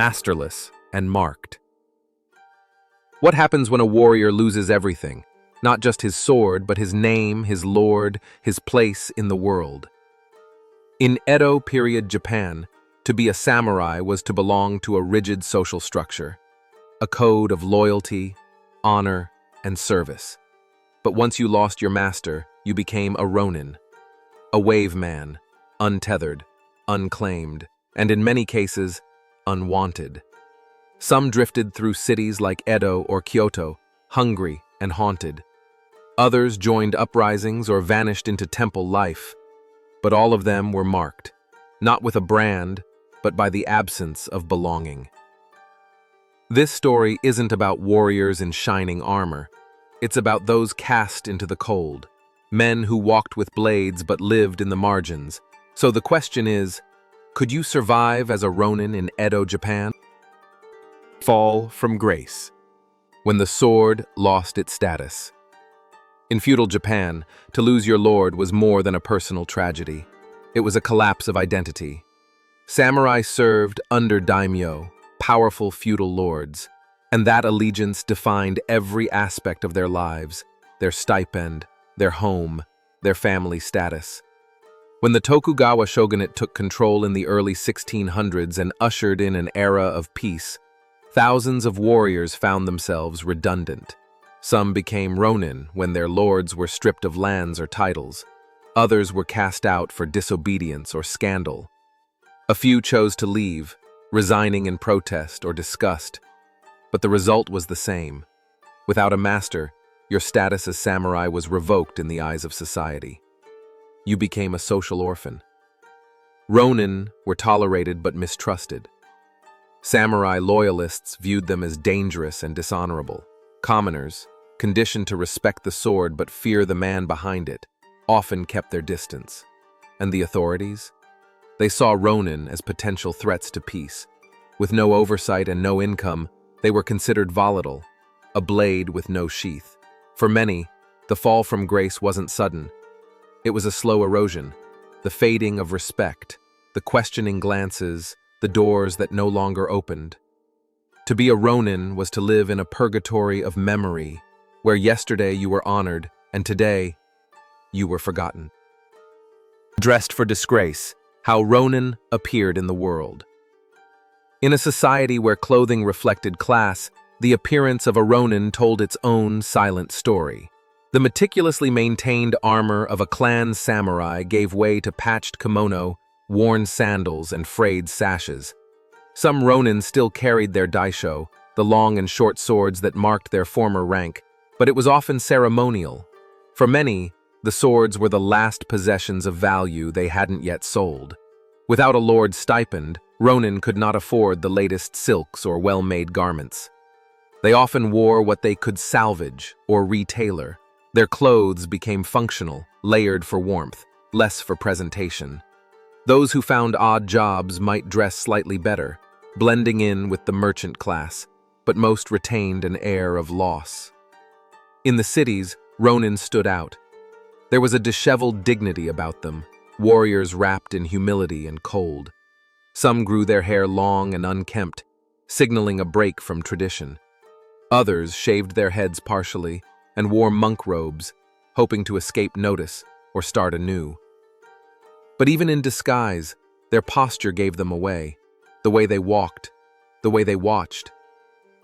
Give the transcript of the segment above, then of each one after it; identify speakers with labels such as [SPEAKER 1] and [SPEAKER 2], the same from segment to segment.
[SPEAKER 1] masterless and marked. What happens when a warrior loses everything? Not just his sword, but his name, his lord, his place in the world. In Edo-period Japan, to be a samurai was to belong to a rigid social structure, a code of loyalty, honor, and service. But once you lost your master, you became a Ronin, a wave man, untethered, unclaimed, and in many cases, unwanted. Some drifted through cities like Edo or Kyoto, hungry and haunted. Others joined uprisings or vanished into temple life. But all of them were marked, not with a brand, but by the absence of belonging. This story isn't about warriors in shining armor. It's about those cast into the cold, men who walked with blades but lived in the margins. So the question is, could you survive as a Ronin in Edo, Japan? Fall from grace. When the sword lost its status. In feudal Japan, to lose your lord was more than a personal tragedy. It was a collapse of identity. Samurai served under daimyo, powerful feudal lords, and that allegiance defined every aspect of their lives, their stipend, their home, their family status. When the Tokugawa shogunate took control in the early 1600s and ushered in an era of peace, thousands of warriors found themselves redundant. Some became Ronin when their lords were stripped of lands or titles. Others were cast out for disobedience or scandal. A few chose to leave, resigning in protest or disgust. But the result was the same. Without a master, your status as samurai was revoked in the eyes of society. You became a social orphan. Ronin were tolerated but mistrusted. Samurai loyalists viewed them as dangerous and dishonorable. Commoners, conditioned to respect the sword but fear the man behind it, often kept their distance. And the authorities? They saw Ronin as potential threats to peace. With no oversight and no income, they were considered volatile, a blade with no sheath. For many, the fall from grace wasn't sudden. It was a slow erosion, the fading of respect, the questioning glances, the doors that no longer opened. To be a Ronin was to live in a purgatory of memory, where yesterday you were honored and today you were forgotten. Dressed for disgrace, how Ronin appeared in the world. In a society where clothing reflected class, the appearance of a Ronin told its own silent story. The meticulously maintained armor of a clan samurai gave way to patched kimono, worn sandals, and frayed sashes. Some Ronin still carried their daisho, the long and short swords that marked their former rank, but it was often ceremonial. For many, the swords were the last possessions of value they hadn't yet sold. Without a lord's stipend, Ronin could not afford the latest silks or well-made garments. They often wore what they could salvage or retailor. Their clothes became functional, layered for warmth, less for presentation. Those who found odd jobs might dress slightly better, blending in with the merchant class, but most retained an air of loss. In the cities, Ronin stood out. There was a disheveled dignity about them, warriors wrapped in humility and cold. Some grew their hair long and unkempt, signaling a break from tradition. Others shaved their heads partially and wore monk robes, hoping to escape notice or start anew. But even in disguise, their posture gave them away, the way they walked, the way they watched.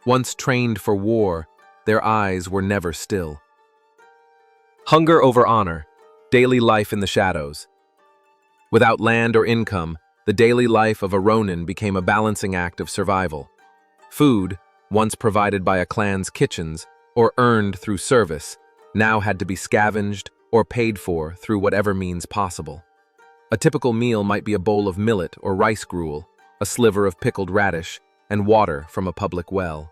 [SPEAKER 1] Once trained for war, their eyes were never still. Hunger over honor, daily life in the shadows. Without land or income, the daily life of a Ronin became a balancing act of survival. Food, once provided by a clan's kitchens or earned through service, now had to be scavenged or paid for through whatever means possible. A typical meal might be a bowl of millet or rice gruel, a sliver of pickled radish, and water from a public well.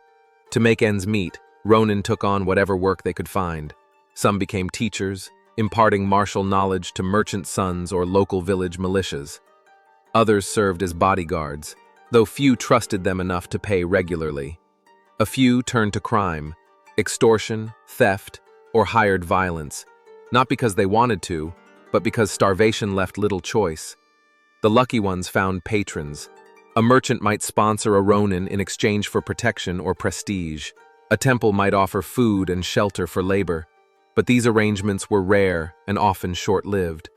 [SPEAKER 1] To make ends meet, Ronin took on whatever work they could find. Some became teachers, imparting martial knowledge to merchant sons or local village militias. Others served as bodyguards, though few trusted them enough to pay regularly. A few turned to crime, extortion, theft, or hired violence, not because they wanted to, but because starvation left little choice. The lucky ones found patrons, A merchant might sponsor a Ronin in exchange for protection or prestige. A temple might offer food and shelter for labor, but these arrangements were rare and often short-lived.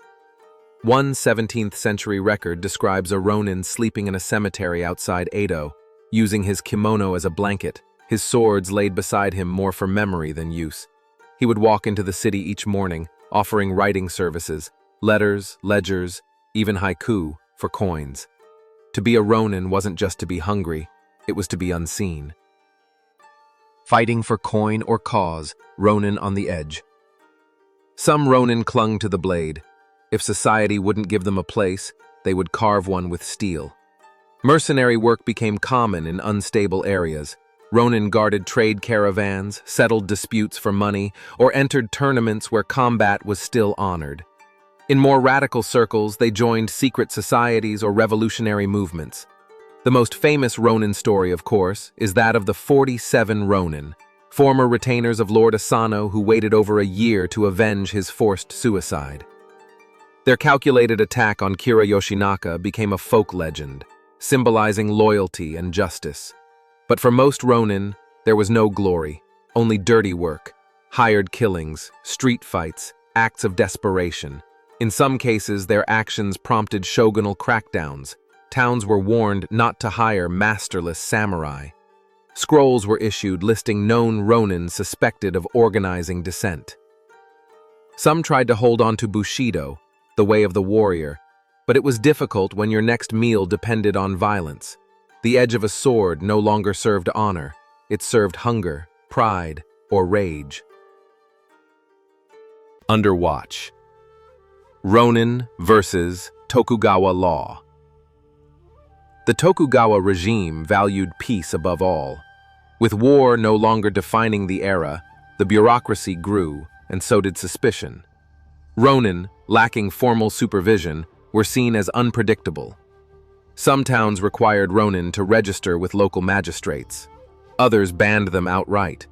[SPEAKER 1] One 17th century record describes a Ronin sleeping in a cemetery outside Edo, using his kimono as a blanket, his swords laid beside him more for memory than use. He would walk into the city each morning, offering writing services, letters, ledgers, even haiku, for coins. To be a Ronin wasn't just to be hungry, it was to be unseen. Fighting for coin or cause, Ronin on the edge. Some Ronin clung to the blade. If society wouldn't give them a place, they would carve one with steel. Mercenary work became common in unstable areas. Ronin guarded trade caravans, settled disputes for money, or entered tournaments where combat was still honored. In more radical circles, they joined secret societies or revolutionary movements. The most famous Ronin story, of course, is that of the 47 Ronin, former retainers of Lord Asano who waited over a year to avenge his forced suicide. Their calculated attack on Kira Yoshinaka became a folk legend, symbolizing loyalty and justice. But for most Ronin, there was no glory, only dirty work, hired killings, street fights, acts of desperation. In some cases, their actions prompted shogunal crackdowns. Towns were warned not to hire masterless samurai. Scrolls were issued listing known Ronin suspected of organizing dissent. Some tried to hold on to Bushido, the way of the warrior, but it was difficult when your next meal depended on violence. The edge of a sword no longer served honor, it served hunger, pride, or rage. Underwatch. Ronin versus Tokugawa law. The Tokugawa regime valued peace above all. With war no longer defining the era, the bureaucracy grew, and so did suspicion. Ronin, lacking formal supervision, were seen as unpredictable. Some towns required Ronin to register with local magistrates. Others banned them outright.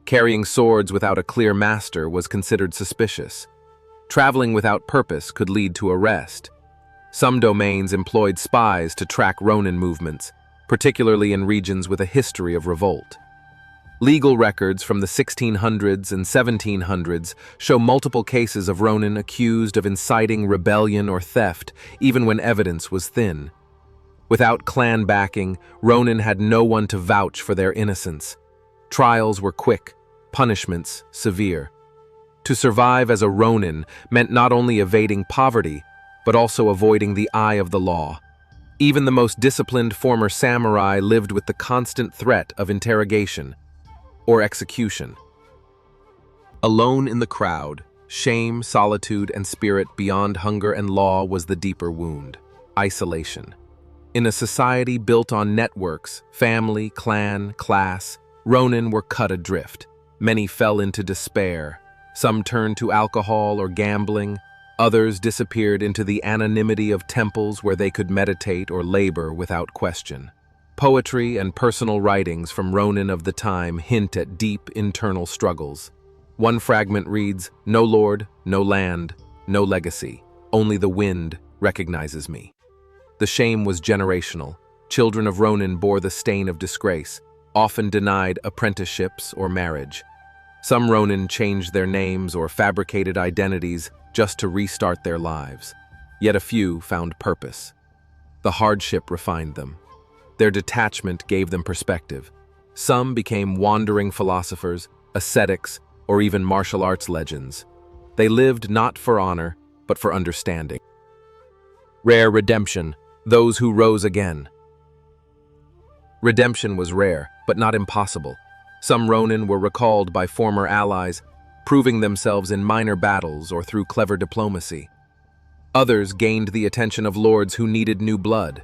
[SPEAKER 1] Carrying swords without a clear master was considered suspicious. Traveling without purpose could lead to arrest. Some domains employed spies to track Ronin movements, particularly in regions with a history of revolt. Legal records from the 1600s and 1700s show multiple cases of Ronin accused of inciting rebellion or theft, even when evidence was thin. Without clan backing, Ronin had no one to vouch for their innocence. Trials were quick, punishments severe. To survive as a Ronin meant not only evading poverty, but also avoiding the eye of the law. Even the most disciplined former samurai lived with the constant threat of interrogation or execution. Alone in the crowd, shame, solitude, and spirit beyond hunger and law was the deeper wound: isolation. In a society built on networks, family, clan, class, Ronin were cut adrift. Many fell into despair. Some turned to alcohol or gambling. Others disappeared into the anonymity of temples where they could meditate or labor without question. Poetry and personal writings from Ronin of the time hint at deep internal struggles. One fragment reads, "No lord, no land, no legacy. Only the wind recognizes me." The shame was generational. Children of Ronin bore the stain of disgrace, often denied apprenticeships or marriage. Some Ronin changed their names or fabricated identities just to restart their lives. Yet a few found purpose. The hardship refined them. Their detachment gave them perspective. Some became wandering philosophers, ascetics, or even martial arts legends. They lived not for honor, but for understanding. Rare redemption, those who rose again. Redemption was rare, but not impossible. Some Ronin were recalled by former allies, proving themselves in minor battles or through clever diplomacy. Others gained the attention of lords who needed new blood.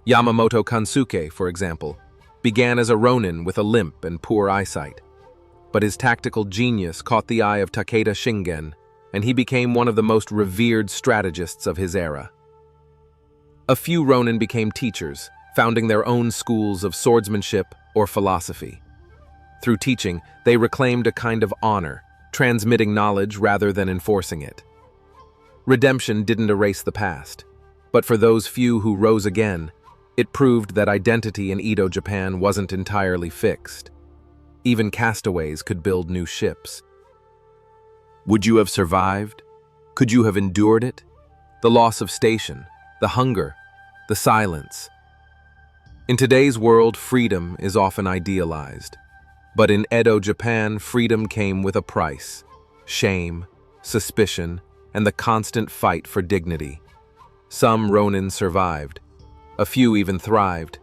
[SPEAKER 1] Yamamoto Kansuke, for example, began as a Ronin with a limp and poor eyesight. But his tactical genius caught the eye of Takeda Shingen, and he became one of the most revered strategists of his era. A few Ronin became teachers, founding their own schools of swordsmanship or philosophy. Through teaching, they reclaimed a kind of honor, transmitting knowledge rather than enforcing it. Redemption didn't erase the past, but for those few who rose again, It proved that identity in Edo Japan wasn't entirely fixed. Even castaways could build new ships. Would you have survived? Could you have endured it? The loss of station, the hunger, the silence. In today's world, freedom is often idealized. But in Edo, Japan, freedom came with a price: shame, suspicion, and the constant fight for dignity. Some Ronin survived. A few even thrived.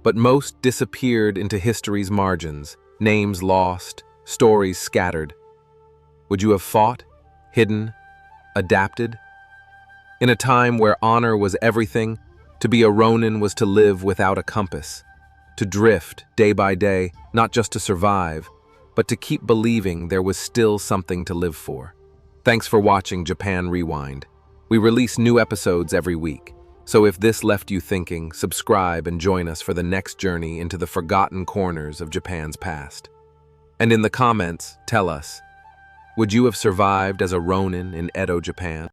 [SPEAKER 1] But most disappeared into history's margins, names lost, stories scattered. Would you have fought, hidden, adapted? In a time where honor was everything, to be a Ronin was to live without a compass, to drift day by day, not just to survive, but to keep believing there was still something to live for. Thanks for watching Japan Rewind. We release new episodes every week, so if this left you thinking, subscribe and join us for the next journey into the forgotten corners of Japan's past. And in the comments, tell us, would you have survived as a Ronin in Edo, Japan?